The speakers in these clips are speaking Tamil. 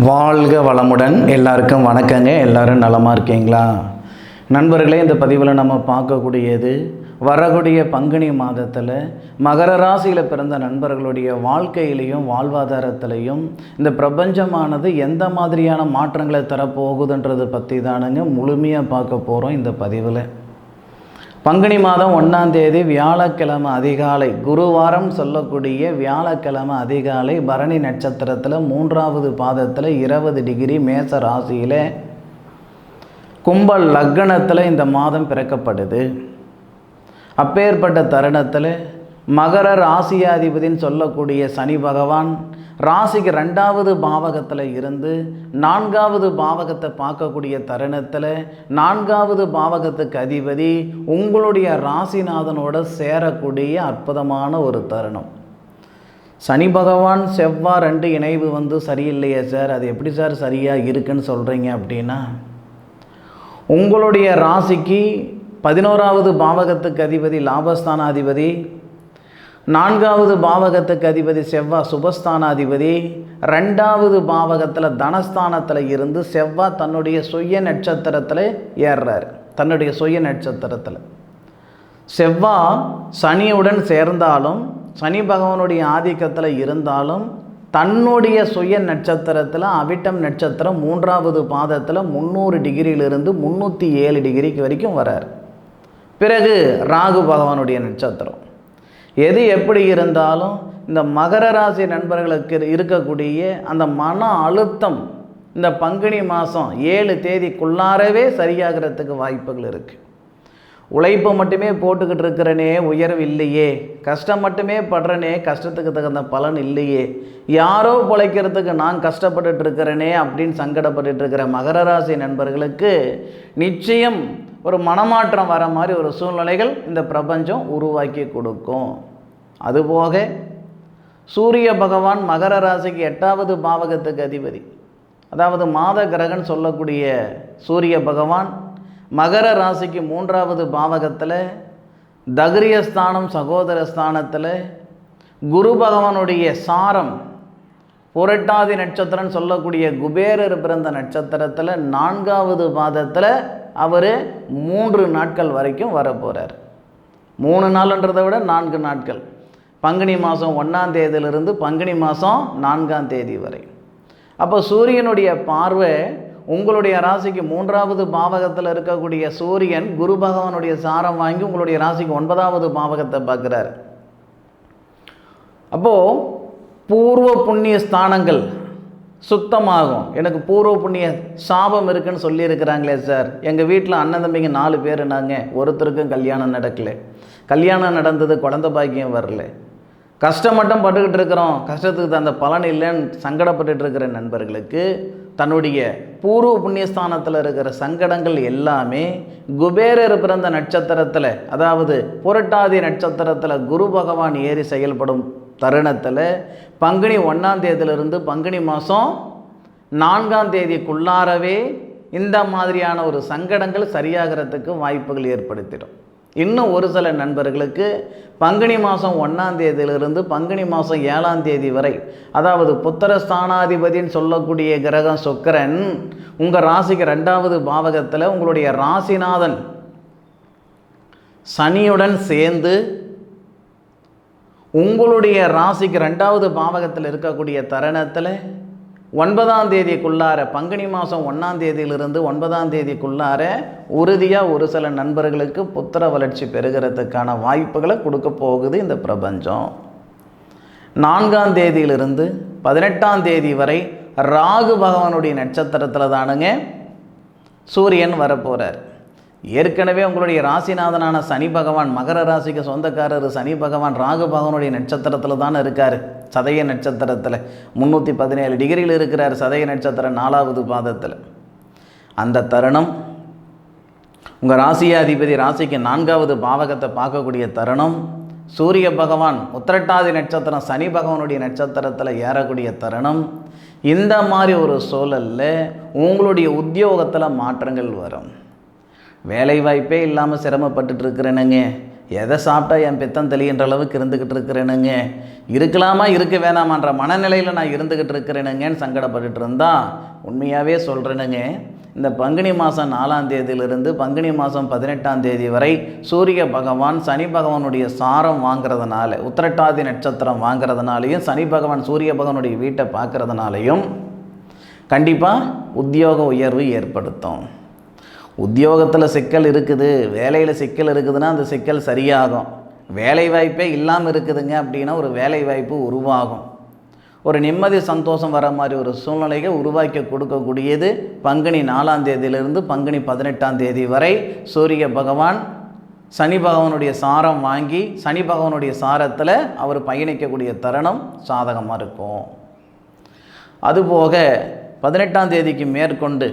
வாழ்க வளமுடன். எல்லாருக்கும் வணக்கங்க. எல்லோரும் நலமாக இருக்கீங்களா நண்பர்களே? இந்த பதிவில் நம்ம பார்க்கக்கூடியது வரக்கூடிய பங்குனி மாதத்தில் மகர ராசியில் பிறந்த நண்பர்களுடைய வாழ்க்கையிலையும் வாழ்வாதாரத்திலையும் இந்த பிரபஞ்சமானது எந்த மாதிரியான மாற்றங்களை தரப்போகுதுன்றது பற்றி தானுங்க முழுமையாக பார்க்க போகிறோம் இந்த பதிவில். பங்குனி மாதம் 1ஆம் தேதி வியாழக்கிழமை அதிகாலை, குருவாரம் சொல்லக்கூடிய வியாழக்கிழமை அதிகாலை பரணி நட்சத்திரத்தில் 3வது பாதத்தில் 20 டிகிரி மேச ராசியில் கும்ப லக்னத்தில் இந்த மாதம் பிறக்கப்படுது. அப்பேற்பட்ட தருணத்தில் மகர ராசியாதிபதின்னு சொல்லக்கூடிய சனி பகவான் ராசிக்கு 2வது பாவகத்தில் இருந்து 4வது பாவகத்தை பார்க்கக்கூடிய தருணத்தில் 4வது பாவகத்துக்கு அதிபதி உங்களுடைய ராசிநாதனோட சேரக்கூடிய அற்புதமான ஒரு தருணம். சனி பகவான் செவ்வாய் 2 இணைவு சரியில்லையே சார், அது எப்படி சார் சரியாக இருக்குன்னு சொல்கிறீங்க அப்படின்னா, உங்களுடைய ராசிக்கு 11வது பாவகத்துக்கு அதிபதி லாபஸ்தானாதிபதி, 4வது பாவகத்துக்கு அதிபதி செவ்வாய் சுபஸ்தானாதிபதி, 2வது பாவகத்தில் தனஸ்தானத்தில் இருந்து செவ்வாய் தன்னுடைய சுய நட்சத்திரத்தில் ஏறுறார். தன்னுடைய சுய நட்சத்திரத்தில் செவ்வாய் சனியுடன் சேர்ந்தாலும் சனி பகவானுடைய ஆதிக்கத்தில் இருந்தாலும் தன்னுடைய சுய நட்சத்திரத்தில் அவிட்டம் நட்சத்திரம் 3வது பாதத்தில் 300 டிகிரியிலிருந்து 307 டிகிரிக்கு வரைக்கும் வரார். பிறகு ராகு பகவானுடைய நட்சத்திரம். எது எப்படி இருந்தாலும் இந்த மகர ராசி நண்பர்களுக்கு இருக்கக்கூடிய அந்த மன அழுத்தம் இந்த பங்குனி மாதம் 7 தேதிக்குள்ளாரவே சரியாகிறதுக்கு வாய்ப்புகள் இருக்குது. உழைப்பு மட்டுமே போட்டுக்கிட்டு இருக்கிறனே உயர்வு இல்லையே, கஷ்டம் மட்டுமே படுறனே கஷ்டத்துக்கு தகுந்த பலன் இல்லையே, யாரோ பிழைக்கிறதுக்கு நான் கஷ்டப்பட்டுட்டு இருக்கிறனே அப்படின்னு சங்கடப்பட்டு இருக்கிற மகர ராசி நண்பர்களுக்கு நிச்சயம் ஒரு மனமாற்றம் வர மாதிரி ஒரு சூழ்நிலைகள் இந்த பிரபஞ்சம் உருவாக்கி கொடுக்கும். அதுபோக சூரிய பகவான் மகர ராசிக்கு 8வது பாவகத்துக்கு அதிபதி, அதாவது மாத கிரகன் சொல்லக்கூடிய சூரிய பகவான் மகர ராசிக்கு 3வது பாவகத்தில் தக்ரியஸ்தானம் சகோதர ஸ்தானத்தில் குரு பகவானுடைய சாரம் புரட்டாதி நட்சத்திரம் சொல்லக்கூடிய குபேரர் பிறந்த நட்சத்திரத்தில் 4வது பாதத்தில் அவர் 3 நாட்கள் வரைக்கும் வரப்போகிறார். 3 நாள்ன்றதை விட 4 நாட்கள், பங்குனி மாதம் 1ஆம் தேதியிலிருந்து பங்குனி மாதம் 4ஆம் தேதி வரை. அப்போ சூரியனுடைய பார்வை உங்களுடைய ராசிக்கு 3வது பாவகத்தில் இருக்கக்கூடிய சூரியன் குரு பகவானுடைய சாரம் வாங்கி உங்களுடைய ராசிக்கு 9வது பாவகத்தை பார்க்குறார். அப்போது பூர்வ புண்ணிய ஸ்தானங்கள் சுத்தமாகும். எனக்கு பூர்வ புண்ணிய சாபம் இருக்குன்னு சொல்லியிருக்கிறாங்களே சார், எங்கள் வீட்டில் அண்ணன் தம்பிங்க 4 பேர் நாங்கள், ஒருத்தருக்கும் கல்யாணம் நடக்கலை, கல்யாணம் நடந்தது குழந்தை பாக்கியம் வரல, கஷ்டம் மட்டும் பட்டுக்கிட்டு இருக்கிறோம், கஷ்டத்துக்கு அந்த பலன் இல்லைன்னு சங்கடப்பட்டுட்டு இருக்கிற நண்பர்களுக்கு தன்னுடைய பூர்வ புண்ணியஸ்தானத்தில் இருக்கிற சங்கடங்கள் எல்லாமே குபேரர் பிறந்த நட்சத்திரத்தில், அதாவது புரட்டாதி நட்சத்திரத்தில் குரு பகவான் ஏறி செயல்படும் தருணத்தில் பங்குனி 1ஆம் தேதியிலிருந்து பங்குனி மாதம் 4ஆம் தேதிக்குள்ளாரவே இந்த மாதிரியான ஒரு சங்கடங்கள் சரியாகிறதுக்கு வாய்ப்புகள் ஏற்படுத்திடும். இன்னும் ஒரு சில நண்பர்களுக்கு பங்குனி மாதம் 1ஆம் தேதியிலிருந்து பங்குனி மாதம் 7ஆம் தேதி வரை, அதாவது புத்திரஸ்தானாதிபதின்னு சொல்லக்கூடிய கிரகம் சுக்கிரன் உங்கள் ராசிக்கு 2வது பாவகத்தில் உங்களுடைய ராசிநாதன் சனியுடன் சேர்ந்து உங்களுடைய ராசிக்கு 2வது பாவகத்தில் இருக்கக்கூடிய தருணத்தில் 9ஆம் தேதிக்குள்ளார, பங்குனி மாதம் 1ஆம் தேதியிலிருந்து 9ஆம் தேதிக்குள்ளார உறுதியாக ஒரு சில நண்பர்களுக்கு புத்திர வளர்ச்சி பெறுகிறதுக்கான வாய்ப்புகளை கொடுக்க போகுது இந்த பிரபஞ்சம். 4ஆம் தேதியிலிருந்து 18ஆம் தேதி வரை ராகு பகவானுடைய நட்சத்திரத்தில் தானுங்க சூரியன் வரப்போகிறார். ஏற்கனவே உங்களுடைய ராசிநாதனான சனி பகவான், மகர ராசிக்கு சொந்தக்காரர் சனி பகவான் ராகு பகவானுடைய நட்சத்திரத்தில் தானே இருக்கார். சதய நட்சத்திரத்தில் 317 டிகிரியில் இருக்கிறார். சதய நட்சத்திரம் 4வது பாதத்தில். அந்த தருணம் உங்கள் ராசியாதிபதி ராசிக்கு 4வது பாவகத்தை பார்க்கக்கூடிய தருணம், சூரிய பகவான் உத்திரட்டாதி நட்சத்திரம் சனி பகவானுடைய நட்சத்திரத்தில் ஏறக்கூடிய தருணம். இந்த மாதிரி ஒரு சூழலில் உங்களுடைய உத்தியோகத்தில் மாற்றங்கள் வரும். வேலை வாய்ப்பே இல்லாமல் சிரமப்பட்டுட்டு இருக்கிறேனுங்க, எதை சாப்பிட்டா என் பித்தம் தெளிகின்ற அளவுக்கு இருந்துக்கிட்டு இருக்கிறேனுங்க, இருக்கலாமா இருக்க வேணாமான்ற மனநிலையில் நான் இருந்துக்கிட்டு இருக்கிறேனுங்கன்னு சங்கடப்பட்டுட்டு இருந்தால், உண்மையாகவே சொல்கிறேனுங்க, இந்த பங்குனி மாதம் 4ஆம் தேதியிலிருந்து பங்குனி மாதம் 18ஆம் தேதி வரை சூரிய பகவான் சனி பகவானுடைய சாரம் வாங்கிறதுனால, உத்திரட்டாதி நட்சத்திரம் வாங்கிறதுனாலையும், சனி பகவான் சூரிய பகவானுடைய வீட்டை பார்க்கறதுனாலையும் கண்டிப்பாக உத்தியோக உயர்வு ஏற்படுத்தும். உத்தியோகத்தில் சிக்கல் இருக்குது, வேலையில் சிக்கல் இருக்குதுன்னா அந்த சிக்கல் சரியாகும். வேலை வாய்ப்பே இல்லாமல் இருக்குதுங்க அப்படின்னா ஒரு வேலை வாய்ப்பு உருவாகும். ஒரு நிம்மதி சந்தோஷம் வர மாதிரி ஒரு சூழ்நிலையை உருவாக்கி கொடுக்கக்கூடியது பங்குனி 4ஆம் தேதியிலிருந்து பங்குனி 18ஆம் தேதி வரை சூரிய பகவான் சனி பகவானுடைய சாரம் வாங்கி சனி பகவானுடைய சாரத்தில் அவர் பயணிக்கக்கூடிய தருணம் சாதகமாக இருக்கும். அதுபோக 18ஆம் தேதிக்கு மேற்கொண்டு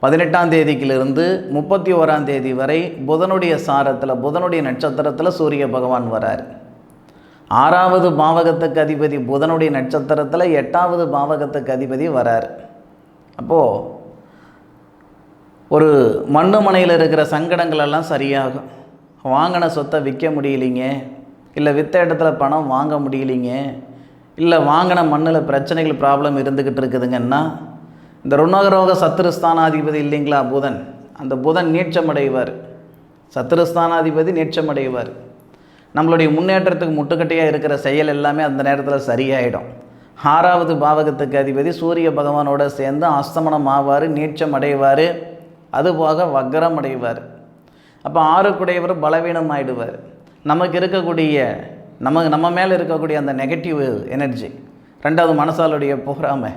18ஆம் தேதிக்கிலிருந்து 31ஆம் தேதி வரை புதனுடைய சாரத்தில், புதனுடைய நட்சத்திரத்தில் சூரிய பகவான் வரார். 6வது பாவகத்துக்கு அதிபதி புதனுடைய நட்சத்திரத்தில் 8வது பாவகத்துக்கு அதிபதி வரார். அப்போது ஒரு மண்ணு மனையில் இருக்கிற சங்கடங்கள் எல்லாம் சரியாகும். வாங்கின சொத்தை விற்க முடியலிங்க, இல்லை விற்ற இடத்துல பணம் வாங்க முடியலிங்க, இல்லை வாங்கின மண்ணில் பிரச்சனைகள் ப்ராப்ளம் இருந்துக்கிட்டு இருக்குதுங்கன்னா, இந்த ருணரோக சத்துருஸ்தானாதிபதி இல்லைங்களா புதன், அந்த புதன் நீட்சமடைவார். சத்துருஸ்தானாதிபதி நீட்சமடைவார். நம்மளுடைய முன்னேற்றத்துக்கு முட்டுக்கட்டையாக இருக்கிற செயல் எல்லாமே அந்த நேரத்தில் சரியாயிடும். 6வது பாவகத்துக்கு அதிபதி சூரிய பகவானோட சேர்ந்து அஸ்தமனம் ஆவார், நீட்சம் அடைவார், அதுபோக வக்ரம் அடைவார். அப்போ 6க்குடையவர் பலவீனம் ஆகிடுவார். நமக்கு இருக்கக்கூடிய நம்ம மேலே இருக்கக்கூடிய அந்த நெகட்டிவ் எனர்ஜி, 2வது மனசாலுடைய பொறாமை,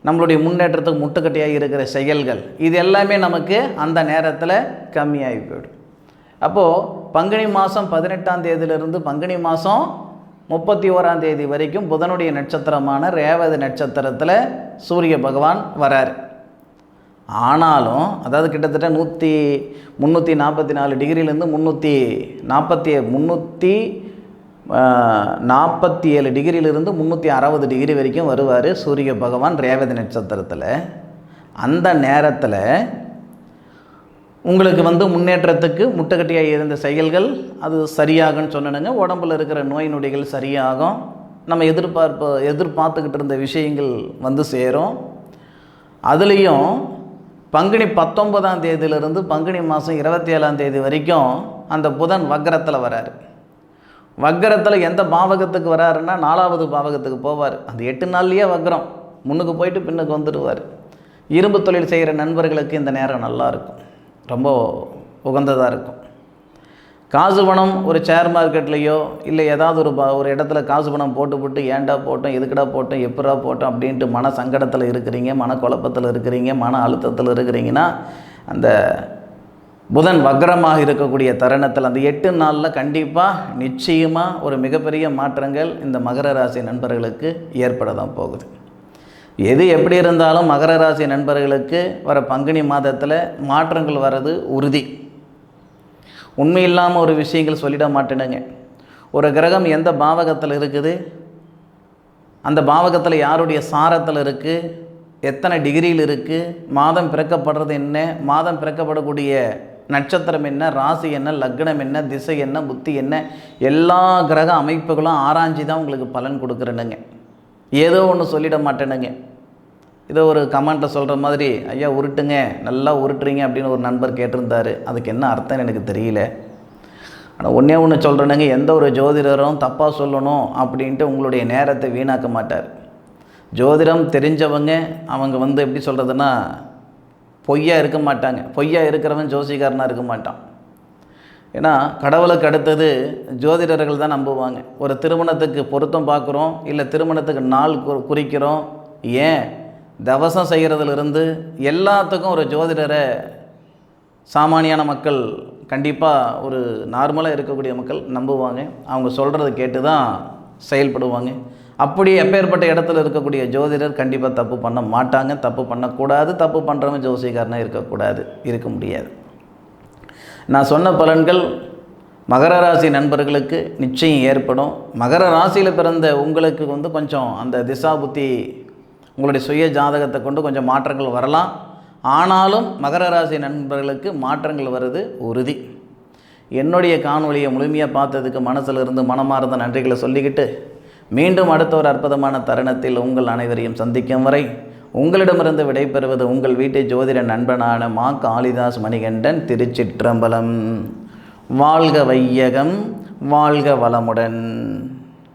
நம்மளுடைய முன்னேற்றத்துக்கு முட்டுக்கட்டையாக இருக்கிற செயல்கள், இது எல்லாமே நமக்கு அந்த நேரத்தில் கம்மியாகி போயிடும். அப்போது பங்குனி மாதம் 18ஆம் தேதியிலிருந்து பங்குனி மாதம் 31ஆம் தேதி வரைக்கும் புதனுடைய நட்சத்திரமான ரேவதி நட்சத்திரத்தில் சூரிய பகவான் வரார். ஆனாலும் அதாவது கிட்டத்தட்ட 344 டிகிரிலேருந்து 347 டிகிரியிலிருந்து 360 டிகிரி வரைக்கும் வருவார் சூரிய பகவான் ரேவதி நட்சத்திரத்தில். அந்த நேரத்தில் உங்களுக்கு முன்னேற்றத்துக்கு முட்டுக்கட்டியாக இருந்த செயல்கள் அது சரியாகும்னு சொன்னனுங்க. உடம்பில் இருக்கிற நோய் நொடிகள் சரியாகும். நம்ம எதிர்பார்த்துக்கிட்டு இருந்த விஷயங்கள் சேரும். அதுலேயும் பங்குனி 19ஆம் தேதியிலிருந்து பங்குனி மாதம் 27ஆம் தேதி வரைக்கும் அந்த புதன் வக்ரத்தில் வராரு. வக்ரத்தில் எந்த பாவகத்துக்கு வராருன்னா 4வது பாவகத்துக்கு போவார். அந்த 8 நாள்லேயே வக்ரம், முன்னுக்கு போயிட்டு பின்னுக்கு வந்துடுவார். இரும்பு தொழில் செய்கிற நண்பர்களுக்கு இந்த நேரம் நல்லா இருக்கும், ரொம்ப உகந்ததாக இருக்கும். காசு பணம் ஒரு ஷேர் மார்க்கெட்லேயோ இல்லை ஏதாவது ஒரு இடத்துல காசு பணம் போட்டு ஏன்டா போட்டோம், எதுக்கடா போட்டோம், எப்படா போட்டோம் அப்படின்ட்டு மன சங்கடத்தில் இருக்கிறீங்க, மன குழப்பத்தில் இருக்கிறீங்க, மன அழுத்தத்தில் இருக்கிறீங்கன்னா, அந்த புதன் வக்ரமாக இருக்கக்கூடிய தருணத்தில் அந்த 8 நாளில் கண்டிப்பாக நிச்சயமாக ஒரு மிகப்பெரிய மாற்றங்கள் இந்த மகர ராசி நண்பர்களுக்கு ஏற்பட தான் போகுது. எது எப்படி இருந்தாலும் மகர ராசி நண்பர்களுக்கு வர பங்குனி மாதத்தில் மாற்றங்கள் வர்றது உறுதி. உண்மை இல்லாமல் ஒரு விஷயங்கள் சொல்லிட மாட்டேனுங்க. ஒரு கிரகம் எந்த பாவகத்தில் இருக்குது, அந்த பாவகத்தில் யாருடைய சாரத்தில் இருக்குது, எத்தனை டிகிரியில் இருக்குது, மாதம் பிறக்கப்படுறது என்ன, மாதம் பிறக்கப்படக்கூடிய நட்சத்திரம் என்ன, ராசி என்ன, லக்னம் என்ன, திசை என்ன, புத்தி என்ன, எல்லா கிரக அமைப்புகளும் ஆராய்ச்சி தான் உங்களுக்கு பலன் கொடுக்குறேனுங்க. ஏதோ ஒன்று சொல்லிட மாட்டேனுங்க. இதோ ஒரு கமெண்ட்டில் சொல்கிற மாதிரி, ஐயா உருட்டுங்க, நல்லா உருட்டுறீங்க அப்படின்னு ஒரு நண்பர் கேட்டிருந்தார். அதுக்கு என்ன அர்த்தம்னு எனக்கு தெரியல. ஆனால் ஒன்றே ஒன்று சொல்கிறேனுங்க, எந்த ஒரு ஜோதிடரும் தப்பாக சொல்லணும் அப்படின்ட்டு உங்களுடைய நேரத்தை வீணாக்க மாட்டார். ஜோதிடம் தெரிஞ்சவங்க அவங்க எப்படி சொல்கிறதுன்னா பொய்யா இருக்க மாட்டாங்க. பொய்யா இருக்கிறவன் ஜோசிகாரனாக இருக்க மாட்டான். ஏன்னா கடவுளுக்கு அடுத்தது ஜோதிடர்கள் தான் நம்புவாங்க. ஒரு திருமணத்துக்கு பொருத்தம் பார்க்குறோம், இல்லை திருமணத்துக்கு நாள் குறிக்கிறோம், ஏன் தவசம் செய்கிறதுலேருந்து எல்லாத்துக்கும் ஒரு ஜோதிடரை சாமானியான மக்கள், கண்டிப்பாக ஒரு நார்மலாக இருக்கக்கூடிய மக்கள் நம்புவாங்க. அவங்க சொல்கிறத கேட்டு தான் செயல்படுவாங்க. அப்படி எப்பேற்பட்ட இடத்துல இருக்கக்கூடிய ஜோதிடர் கண்டிப்பாக தப்பு பண்ண மாட்டாங்க, தப்பு பண்ணக்கூடாது. தப்பு பண்ணுறவங்க ஜோசிகாரனாக இருக்க முடியாது. நான் சொன்ன பலன்கள் மகர ராசி நண்பர்களுக்கு நிச்சயம் ஏற்படும். மகர ராசியில் பிறந்த உங்களுக்கு கொஞ்சம் அந்த திசா புத்தி, உங்களுடைய சுய ஜாதகத்தை கொண்டு கொஞ்சம் மாற்றங்கள் வரலாம். ஆனாலும் மகர ராசி நண்பர்களுக்கு மாற்றங்கள் வருது உறுதி. என்னுடைய காணொலியை முழுமையாக பார்த்ததுக்கு மனசில் இருந்து மனமார்ந்த நன்றிகளை சொல்லிக்கிட்டு மீண்டும் அடுத்த ஒரு அற்புதமான தருணத்தில் உங்கள் அனைவரையும் சந்திக்கும் வரை உங்களிடமிருந்து விடைபெறுவது உங்கள் வீட்டு ஜோதிட நண்பனான மா காளிதாஸ் மணிகண்டன். திருச்சிற்றம்பலம். வாழ்க வையகம், வாழ்க வளமுடன்.